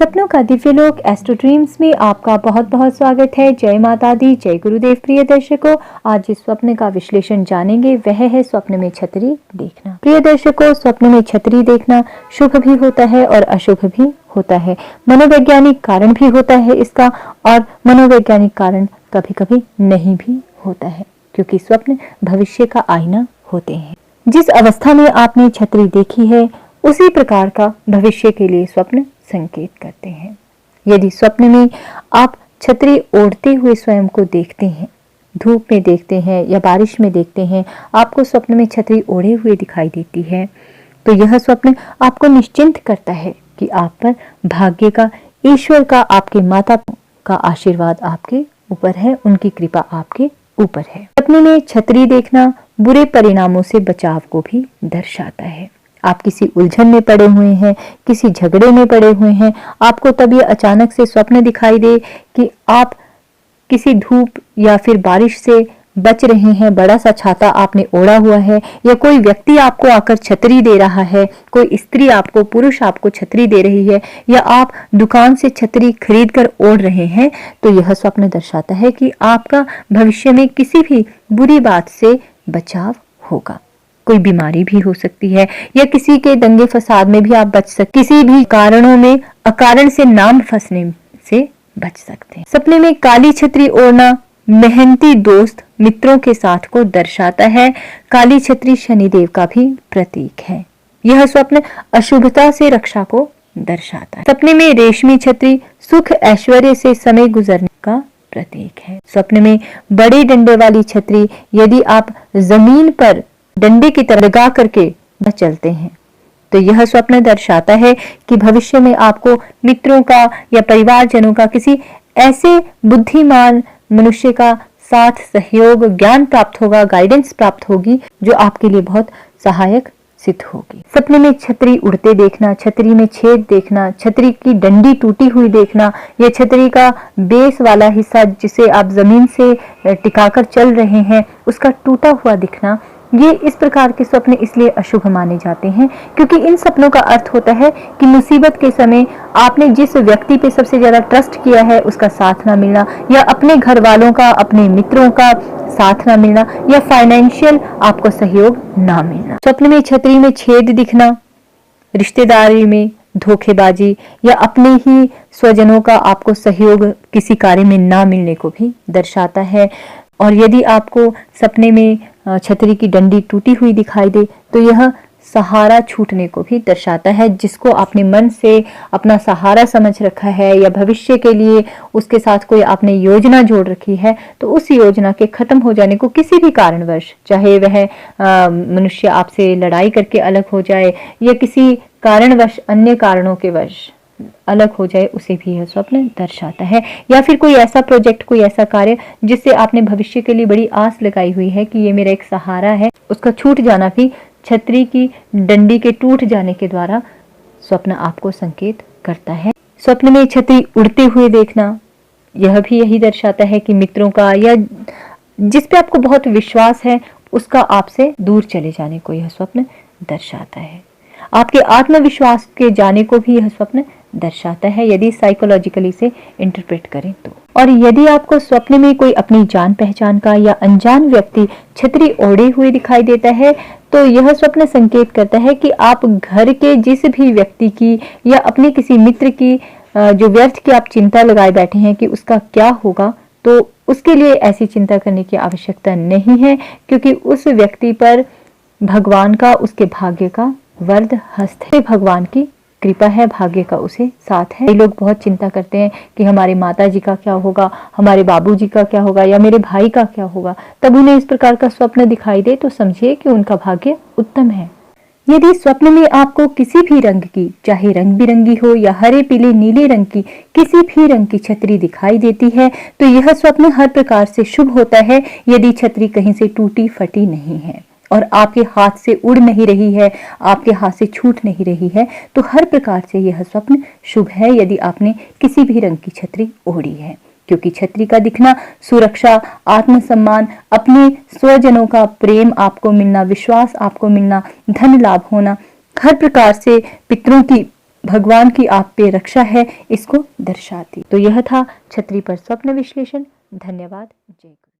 सपनों का दिव्य लोक एस्ट्रो ड्रीम्स में आपका बहुत बहुत स्वागत है। जय माता दी, जय गुरुदेव। प्रिय दर्शकों, आज जिस स्वप्न का विश्लेषण जानेंगे वह है स्वप्न में छतरी देखना। प्रिय दर्शकों, स्वप्न में छतरी देखना शुभ भी होता है और अशुभ भी होता है। मनोवैज्ञानिक कारण भी होता है इसका, और मनोवैज्ञानिक कारण कभी कभी नहीं भी होता है, क्योंकि स्वप्न भविष्य का आईना होते हैं। जिस अवस्था में आपने छतरी देखी है उसी प्रकार का भविष्य के लिए स्वप्न संकेत करते हैं। यदि स्वप्न में आप छतरी ओढ़ते हुए स्वयं को देखते हैं, धूप में देखते हैं या बारिश में देखते हैं, आपको स्वप्न में छतरी ओढ़े हुए दिखाई देती है, तो यह स्वप्न आपको निश्चिंत करता है कि आप पर भाग्य का, ईश्वर का, आपके माता का आशीर्वाद आपके ऊपर है, उनकी कृपा आपके ऊपर है। सपने में छतरी देखना बुरे परिणामों से बचाव को भी दर्शाता है। आप किसी उलझन में पड़े हुए हैं, किसी झगड़े में पड़े हुए हैं, आपको तब ये अचानक से स्वप्न दिखाई दे कि आप किसी धूप या फिर बारिश से बच रहे हैं, बड़ा सा छाता आपने ओढ़ा हुआ है, या कोई व्यक्ति आपको आकर छतरी दे रहा है, कोई स्त्री आपको, पुरुष आपको छतरी दे रही है, या आप दुकान से छतरी खरीद कर ओढ़ रहे हैं, तो यह स्वप्न दर्शाता है कि आपका भविष्य में किसी भी बुरी बात से बचाव होगा। कोई बीमारी भी हो सकती है, या किसी के दंगे फसाद में भी आप बच सकते, किसी भी कारणों में अकारण से नाम फंसने से बच सकते हैं। सपने में काली छतरी ओढ़ना मेहनती दोस्त मित्रों के साथ को दर्शाता है। काली छतरी शनिदेव का भी प्रतीक है। यह स्वप्न अशुभता से रक्षा को दर्शाता है। सपने में रेशमी छतरी सुख ऐश्वर्य से समय गुजरने का प्रतीक है। स्वप्न में बड़े डंडे वाली छतरी यदि आप जमीन पर डंडे की तरह लगा करके चलते हैं, तो यह स्वप्न दर्शाता है कि भविष्य में आपको मित्रों का या परिवारजनों का, किसी ऐसे बुद्धिमान मनुष्य का साथ, सहयोग, ज्ञान प्राप्त होगा, गाइडेंस प्राप्त होगी, जो आपके लिए बहुत सहायक सिद्ध होगी। सपने में छतरी उड़ते देखना, छतरी में छेद देखना, छतरी की डंडी टूटी हुई देखना, या छतरी का बेस वाला हिस्सा जिसे आप जमीन से टिकाकर चल रहे हैं उसका टूटा हुआ दिखना, ये इस प्रकार के स्वप्न इसलिए अशुभ माने जाते हैं क्योंकि इन सपनों का अर्थ होता है कि मुसीबत के समय आपने जिस व्यक्ति पे सबसे ज्यादा ट्रस्ट किया है उसका साथ ना मिलना, या अपने घर वालों का, अपने मित्रों का साथ ना मिलना, या फाइनेंशियल आपको सहयोग ना मिलना। स्वप्न में छतरी में छेद दिखना रिश्तेदारी में धोखेबाजी या अपने ही स्वजनों का आपको सहयोग किसी कार्य में ना मिलने को भी दर्शाता है। और यदि आपको सपने में छतरी की डंडी टूटी हुई दिखाई दे तो यह सहारा छूटने को भी दर्शाता है। जिसको आपने मन से अपना सहारा समझ रखा है या भविष्य के लिए उसके साथ कोई आपने योजना जोड़ रखी है, तो उस योजना के खत्म हो जाने को किसी भी कारणवश, चाहे वह मनुष्य आपसे लड़ाई करके अलग हो जाए या किसी कारणवश, अन्य कारणों के वश अलग हो जाए, उसे भी यह स्वप्न दर्शाता है। या फिर कोई ऐसा प्रोजेक्ट, कोई ऐसा कार्य जिससे आपने भविष्य के लिए बड़ी आस लगाई हुई है कि ये मेरा एक सहारा है, उसका छूट जाना भी छतरी की डंडी के टूट जाने के द्वारा स्वप्न आपको संकेत करता है। स्वप्न में छतरी उड़ते हुए देखना यह भी यही दर्शाता है कि मित्रों का या जिस पे आपको बहुत विश्वास है उसका आपसे दूर चले जाने को यह स्वप्न दर्शाता है। आपके आत्मविश्वास के जाने को भी यह स्वप्न दर्शाता है, यदि साइकोलॉजिकली से इंटरप्रेट करें तो। और यदि आपको स्वप्न में कोई अपनी जान पहचान का या अनजान व्यक्ति छतरी ओढ़े हुए दिखाई देता है, तो यह स्वप्न संकेत करता है कि आप घर के जिस भी व्यक्ति की या अपने किसी मित्र की जो व्यर्थ की आप चिंता लगाए बैठे हैं कि उसका क्या होगा, तो उसके लिए ऐसी चिंता करने की आवश्यकता नहीं है, क्योंकि उस व्यक्ति पर भगवान का, उसके भाग्य का वरद हस्त है, भगवान की कृपा है, भाग्य का उसे साथ है। लोग बहुत चिंता करते हैं कि हमारे माता जी का क्या होगा, हमारे बाबूजी का क्या होगा, या मेरे भाई का क्या होगा। तब उन्हें इस प्रकार का स्वप्न दिखाई दे तो समझिए कि उनका भाग्य उत्तम है। यदि स्वप्न में आपको किसी भी रंग की, चाहे रंग बिरंगी हो या हरे, पीले, नीले रंग की किसी भी रंग की छतरी दिखाई देती है, तो यह स्वप्न हर प्रकार से शुभ होता है। यदि छतरी कहीं से टूटी फटी नहीं है और आपके हाथ से उड़ नहीं रही है, आपके हाथ से छूट नहीं रही है, तो हर प्रकार से यह स्वप्न शुभ है यदि आपने किसी भी रंग की छतरी ओढ़ी है। क्योंकि छतरी का दिखना सुरक्षा, आत्मसम्मान, अपने स्वजनों का प्रेम आपको मिलना, विश्वास आपको मिलना, धन लाभ होना, हर प्रकार से पितरों की भगवान की आप पे रक्षा है इसको दर्शाती। तो यह था छतरी पर स्वप्न विश्लेषण। धन्यवाद। जय गुरु।